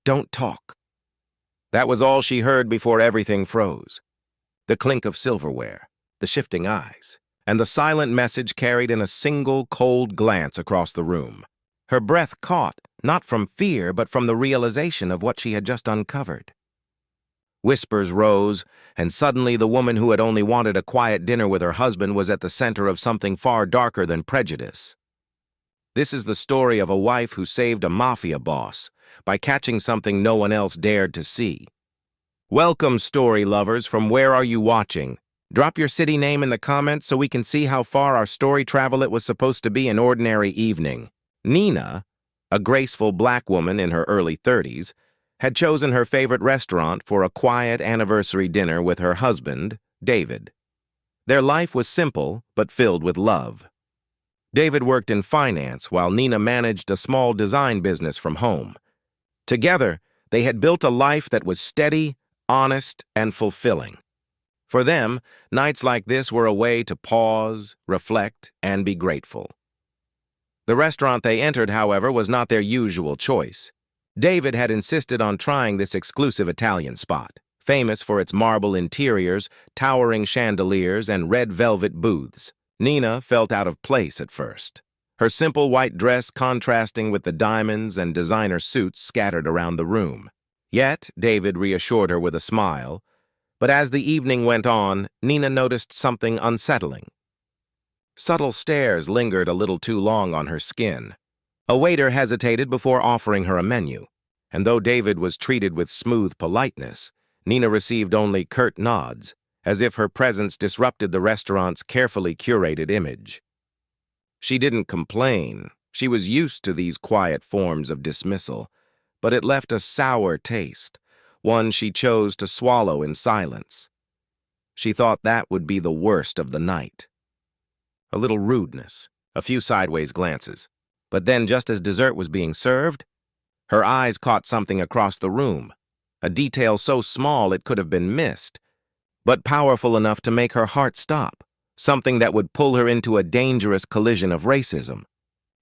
Don't talk." That was all she heard before everything froze. The clink of silverware, the shifting eyes, and the silent message carried in a single cold glance across the room. Her breath caught, not from fear, but from the realization of what she had just uncovered. Whispers rose, and suddenly the woman who had only wanted a quiet dinner with her husband was at the center of something far darker than prejudice. This is the story of a wife who saved a mafia boss by catching something no one else dared to see. Welcome, story lovers, from where are you watching? Drop your city name in the comments so we can see how far our story travel. It was supposed to be an ordinary evening. Nina, a graceful black woman in her early 30s, had chosen her favorite restaurant for a quiet anniversary dinner with her husband, David. Their life was simple but filled with love. David worked in finance while Nina managed a small design business from home. Together, they had built a life that was steady, honest, and fulfilling. For them, nights like this were a way to pause, reflect, and be grateful. The restaurant they entered, however, was not their usual choice. David had insisted on trying this exclusive Italian spot, famous for its marble interiors, towering chandeliers, and red velvet booths. Nina felt out of place at first, her simple white dress contrasting with the diamonds and designer suits scattered around the room. Yet, David reassured her with a smile. But as the evening went on, Nina noticed something unsettling. Subtle stares lingered a little too long on her skin. A waiter hesitated before offering her a menu, and though David was treated with smooth politeness, Nina received only curt nods, as if her presence disrupted the restaurant's carefully curated image. She didn't complain. She was used to these quiet forms of dismissal, but it left a sour taste, one she chose to swallow in silence. She thought that would be the worst of the night. A little rudeness, a few sideways glances. But then, just as dessert was being served, her eyes caught something across the room, a detail so small it could have been missed, but powerful enough to make her heart stop, something that would pull her into a dangerous collision of racism.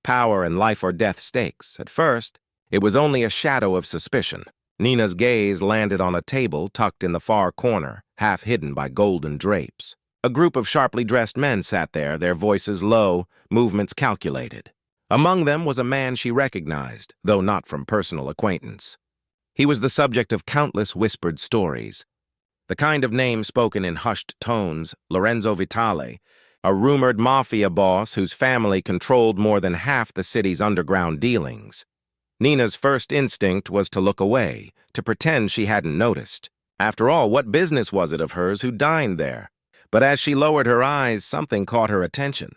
Power and life-or-death stakes. At first, it was only a shadow of suspicion. Nina's gaze landed on a table tucked in the far corner, half hidden by golden drapes. A group of sharply dressed men sat there, their voices low, movements calculated. Among them was a man she recognized, though not from personal acquaintance. He was the subject of countless whispered stories. The kind of name spoken in hushed tones, Lorenzo Vitale, a rumored mafia boss whose family controlled more than half the city's underground dealings. Nina's first instinct was to look away, to pretend she hadn't noticed. After all, what business was it of hers who dined there? But as she lowered her eyes, something caught her attention.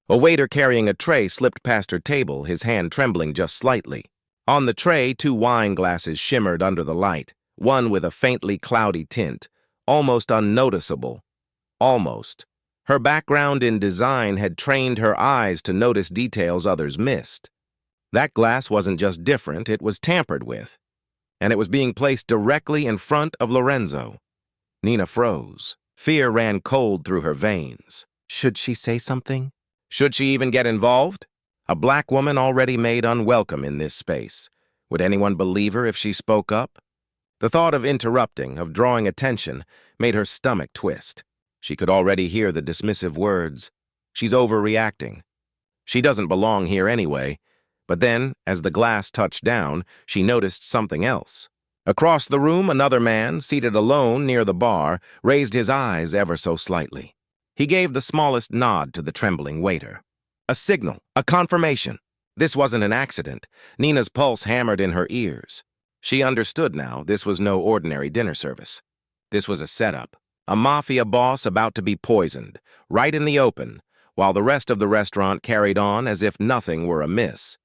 A waiter carrying a tray slipped past her table, his hand trembling just slightly. On the tray, 2 wine glasses shimmered under the light, one with a faintly cloudy tint, almost unnoticeable. Almost. Her background in design had trained her eyes to notice details others missed. That glass wasn't just different, it was tampered with, and it was being placed directly in front of Lorenzo. Nina froze. Fear ran cold through her veins. Should she say something? Should she even get involved? A black woman already made unwelcome in this space. Would anyone believe her if she spoke up? The thought of interrupting, of drawing attention, made her stomach twist. She could already hear the dismissive words. She's overreacting. She doesn't belong here anyway. But then, as the glass touched down, she noticed something else. Across the room, another man, seated alone near the bar, raised his eyes ever so slightly. He gave the smallest nod to the trembling waiter. A signal, a confirmation. This wasn't an accident. Nina's pulse hammered in her ears. She understood now this was no ordinary dinner service. This was a setup. A mafia boss about to be poisoned, right in the open, while the rest of the restaurant carried on as if nothing were amiss.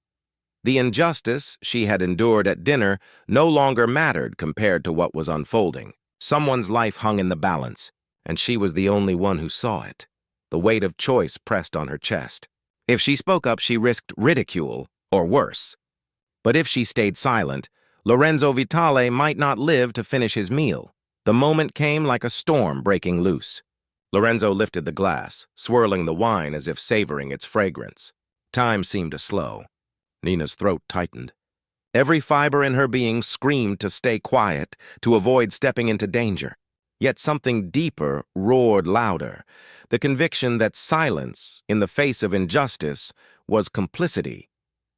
The injustice she had endured at dinner no longer mattered compared to what was unfolding. Someone's life hung in the balance, and she was the only one who saw it. The weight of choice pressed on her chest. If she spoke up, she risked ridicule, or worse. But if she stayed silent, Lorenzo Vitale might not live to finish his meal. The moment came like a storm breaking loose. Lorenzo lifted the glass, swirling the wine as if savoring its fragrance. Time seemed to slow. Nina's throat tightened. Every fiber in her being screamed to stay quiet, to avoid stepping into danger. Yet something deeper roared louder, the conviction that silence, in the face of injustice, was complicity.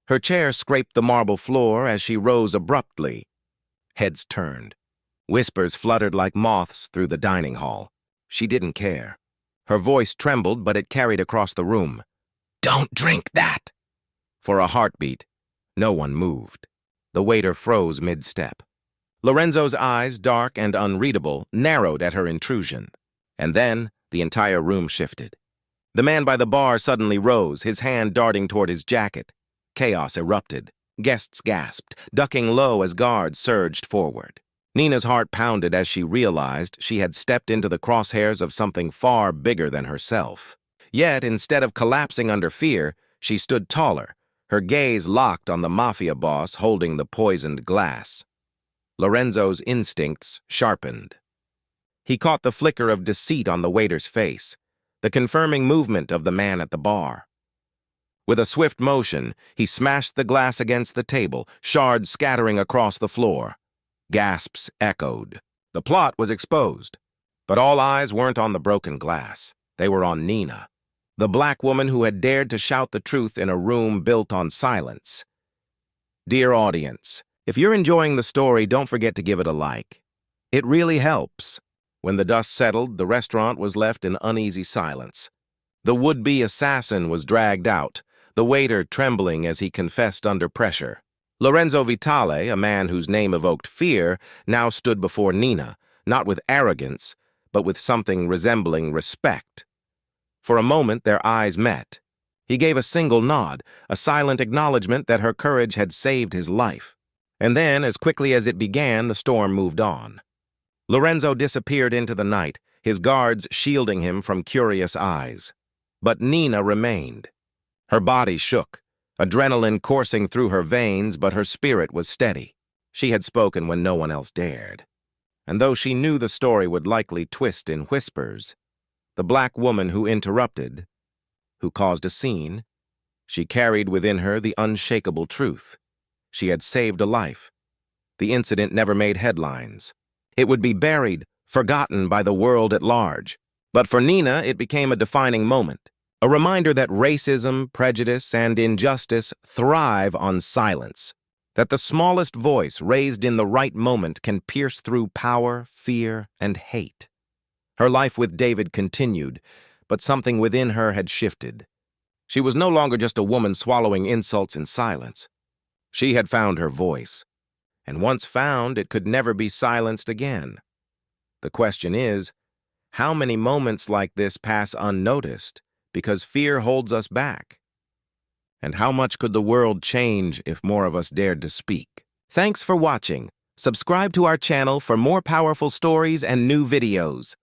Her chair scraped the marble floor as she rose abruptly. Heads turned. Whispers fluttered like moths through the dining hall. She didn't care. Her voice trembled, but it carried across the room. "Don't drink that!" For a heartbeat, no one moved. The waiter froze mid-step. Lorenzo's eyes, dark and unreadable, narrowed at her intrusion. And then, the entire room shifted. The man by the bar suddenly rose, his hand darting toward his jacket. Chaos erupted. Guests gasped, ducking low as guards surged forward. Nina's heart pounded as she realized she had stepped into the crosshairs of something far bigger than herself. Yet, instead of collapsing under fear, she stood taller, her gaze locked on the Mafia boss holding the poisoned glass. Lorenzo's instincts sharpened. He caught the flicker of deceit on the waiter's face, the confirming movement of the man at the bar. With a swift motion, he smashed the glass against the table, shards scattering across the floor. Gasps echoed. The plot was exposed. But all eyes weren't on the broken glass. They were on Nina, the black woman who had dared to shout the truth in a room built on silence. Dear audience, if you're enjoying the story, don't forget to give it a like. It really helps. When the dust settled, the restaurant was left in uneasy silence. The would-be assassin was dragged out, the waiter trembling as he confessed under pressure. Lorenzo Vitale, a man whose name evoked fear, now stood before Nina, not with arrogance, but with something resembling respect. For a moment, their eyes met. He gave a single nod, a silent acknowledgement that her courage had saved his life. And then, as quickly as it began, the storm moved on. Lorenzo disappeared into the night, his guards shielding him from curious eyes. But Nina remained. Her body shook, adrenaline coursing through her veins, but her spirit was steady. She had spoken when no one else dared. And though she knew the story would likely twist in whispers, the black woman who interrupted, who caused a scene, she carried within her the unshakable truth. She had saved a life. The incident never made headlines. It would be buried, forgotten by the world at large. But for Nina, it became a defining moment, a reminder that racism, prejudice, and injustice thrive on silence, that the smallest voice raised in the right moment can pierce through power, fear, and hate. Her life with David continued, but something within her had shifted. She was no longer just a woman swallowing insults in silence. She had found her voice, and once found, it could never be silenced again. The question is, how many moments like this pass unnoticed because fear holds us back? And how much could the world change if more of us dared to speak? Thanks for watching. Subscribe to our channel for more powerful stories and new videos.